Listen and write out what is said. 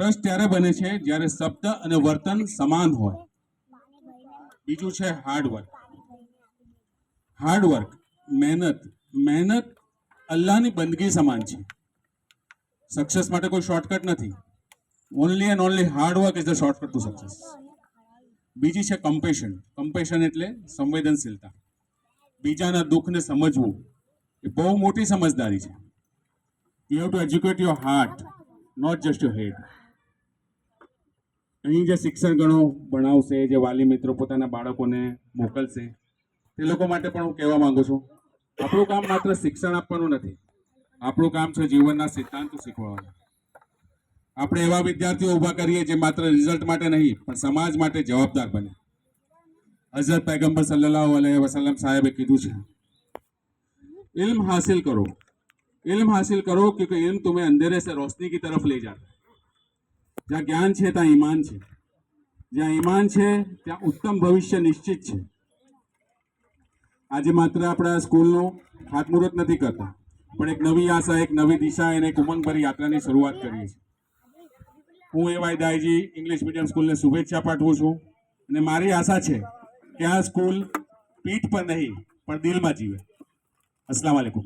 Trust ત્યારે બને છે જ્યારે શબ્દ અને વર્તન સમાન હોય. બીજું છે હાર્ડવર્ક. હાર્ડવર્ક, મહેનત અલ્લાહની બંદગી સમાન છે. સક્સેસ માટે કોઈ શોર્ટકટ નથી. Only and only hard work is the shortcut to success. બીજી છે કમ્પેશન એટલે સંવેદનશીલતા. બીજાના દુઃખને સમજવું એ બહુ મોટી સમજદારી છે. You have to educate your heart, not just your head. અહીં જે શિક્ષણ ગણો ભણાવશે, જે વાલી મિત્રો પોતાના બાળકોને મોકલશે, તે લોકો માટે પણ હું કહેવા માંગુ છું, આપણું કામ માત્ર શિક્ષણ આપવાનું નથી, આપણું કામ છે જીવનના સિદ્ધાંતો શીખવાડવાના. આપણે એવા વિદ્યાર્થીઓ ઊભા કરીએ જે માત્ર રિઝલ્ટ માટે નહીં પણ સમાજ માટે જવાબદાર બને. હઝરત પૈગંબર સલ્લલ્લાહુ અલૈહિ વસલ્લમ સાહેબે કીધું છે, इल्म हासिल करो, क्योंकि इल्म तुम्हें अंधेरे से रोशनी की तरफ ले जाता है. જ્યાં જ્ઞાન છે ત્યાં ઈમાન છે, જ્યાં ઈમાન છે ત્યાં ઉત્તમ ભવિષ્ય નિશ્ચિત છે. આજે માત્ર આપણા સ્કૂલનું ખાતમુહૂર્ત નથી કરતા, પણ એક નવી આશા, એક નવી દિશા અને એક ઉમંગભરી યાત્રાની શરૂઆત કરીએ છીએ. હું એવાય દાઈજી ઇંગ્લિશ મીડિયમ સ્કૂલને શુભેચ્છા પાઠવું છું અને મારી આશા છે કે આ સ્કૂલ પીઠ પર નહીં પણ દિલમાં જીવે. અસ્સલામ વાલેકુમ.